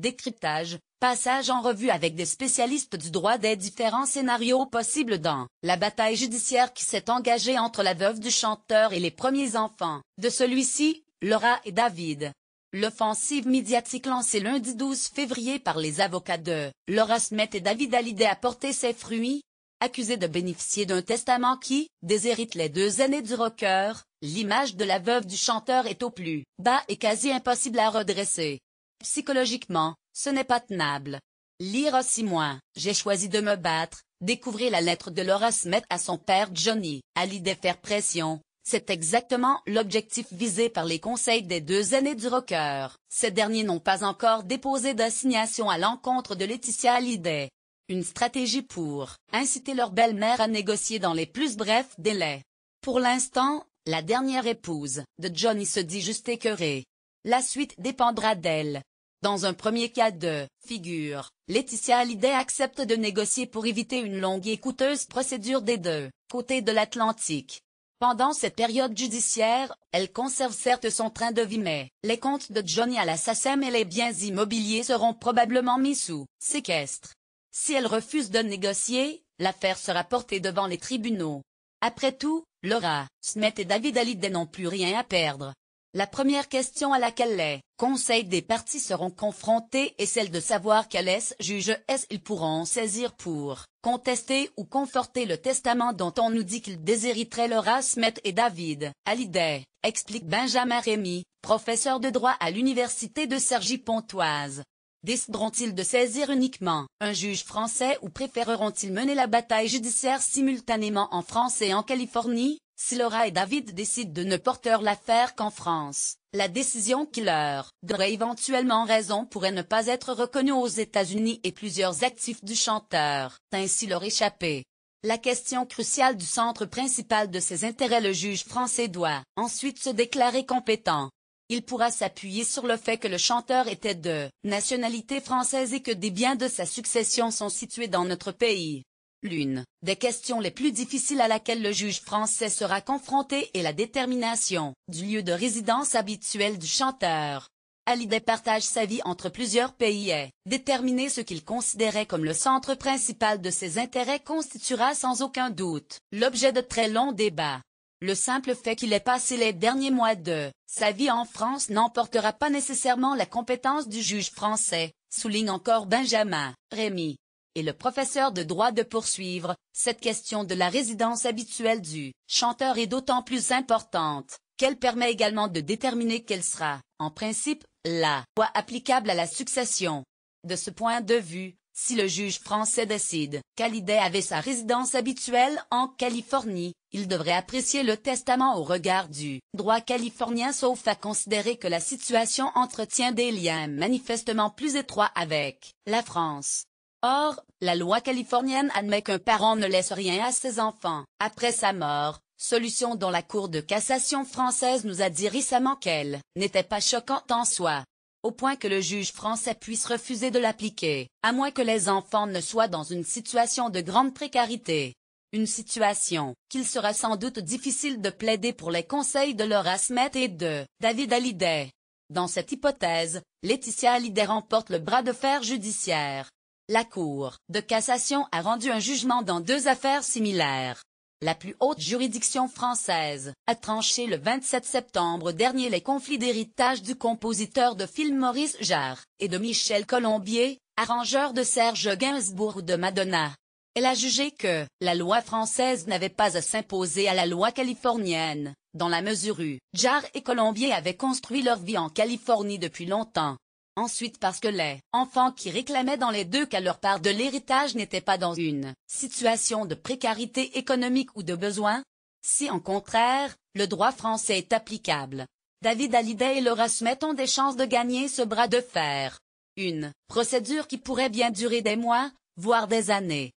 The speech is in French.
décryptage, passage en revue avec des spécialistes du droit des différents scénarios possibles dans la bataille judiciaire qui s'est engagée entre la veuve du chanteur et les premiers enfants de celui-ci, Laura et David. L'offensive médiatique lancée lundi 12 février par les avocats de Laura Smet et David Hallyday a porté ses fruits. Accusés de bénéficier d'un testament qui déshérite les deux aînés du rocker, l'image de la veuve du chanteur est au plus bas et quasi impossible à redresser. Psychologiquement, ce n'est pas tenable. Lire aussi moins, j'ai choisi de me battre, découvrir la lettre de Laura Smet à son père Johnny Hallyday faire pression. C'est exactement l'objectif visé par les conseils des deux aînés du rocker. Ces derniers n'ont pas encore déposé d'assignation à l'encontre de Laetitia Hallyday. Une stratégie pour inciter leur belle-mère à négocier dans les plus brefs délais. Pour l'instant, la dernière épouse de Johnny se dit juste écœurée. La suite dépendra d'elle. Dans un premier cas de figure, Laetitia Hallyday accepte de négocier pour éviter une longue et coûteuse procédure des deux côtés de l'Atlantique. Pendant cette période judiciaire, elle conserve certes son train de vie mais les comptes de Johnny à la SACEM et les biens immobiliers seront probablement mis sous séquestre. Si elle refuse de négocier, l'affaire sera portée devant les tribunaux. Après tout, Laura Smet et David Hallyday n'ont plus rien à perdre. La première question à laquelle les conseils des parties seront confrontés est celle de savoir quel juge ils pourront saisir pour contester ou conforter le testament dont on nous dit qu'ils déshériteraient Laura Smet et David Hallyday, explique Benjamin Rémy, professeur de droit à l'université de Cergy-Pontoise. Décideront-ils de saisir uniquement un juge français ou préféreront-ils mener la bataille judiciaire simultanément en France et en Californie? Si Laura et David décident de ne porter l'affaire qu'en France, la décision qui leur donnerait éventuellement raison pourrait ne pas être reconnue aux États-Unis et plusieurs actifs du chanteur ainsi leur échapper. La question cruciale du centre principal de ses intérêts, le juge français doit ensuite se déclarer compétent. Il pourra s'appuyer sur le fait que le chanteur était de nationalité française et que des biens de sa succession sont situés dans notre pays. L'une des questions les plus difficiles à laquelle le juge français sera confronté est la détermination du lieu de résidence habituel du chanteur. Hallyday partage sa vie entre plusieurs pays et déterminer ce qu'il considérait comme le centre principal de ses intérêts constituera sans aucun doute l'objet de très longs débats. Le simple fait qu'il ait passé les derniers mois de sa vie en France n'emportera pas nécessairement la compétence du juge français, souligne encore Benjamin Rémy. Et le professeur de droit de poursuivre, cette question de la résidence habituelle du chanteur est d'autant plus importante, qu'elle permet également de déterminer quelle sera, en principe, la loi applicable à la succession. De ce point de vue, si le juge français décide qu'Hallyday avait sa résidence habituelle en Californie, il devrait apprécier le testament au regard du droit californien sauf à considérer que la situation entretient des liens manifestement plus étroits avec la France. Or, la loi californienne admet qu'un parent ne laisse rien à ses enfants après sa mort, solution dont la Cour de cassation française nous a dit récemment qu'elle n'était pas choquante en soi, au point que le juge français puisse refuser de l'appliquer, à moins que les enfants ne soient dans une situation de grande précarité. Une situation qu'il sera sans doute difficile de plaider pour les conseils de Laura Smet et de David Hallyday. Dans cette hypothèse, Laetitia Hallyday remporte le bras de fer judiciaire. La Cour de cassation a rendu un jugement dans deux affaires similaires. La plus haute juridiction française a tranché le 27 septembre dernier les conflits d'héritage du compositeur de films Maurice Jarre et de Michel Colombier, arrangeur de Serge Gainsbourg ou de Madonna. Elle a jugé que la loi française n'avait pas à s'imposer à la loi californienne, dans la mesure où Jarre et Colombier avaient construit leur vie en Californie depuis longtemps. Ensuite parce que les enfants qui réclamaient dans les deux cas leur part de l'héritage n'étaient pas dans une situation de précarité économique ou de besoin. Si en contraire, le droit français est applicable, David Hallyday et Laura Smet ont des chances de gagner ce bras de fer. Une procédure qui pourrait bien durer des mois, voire des années.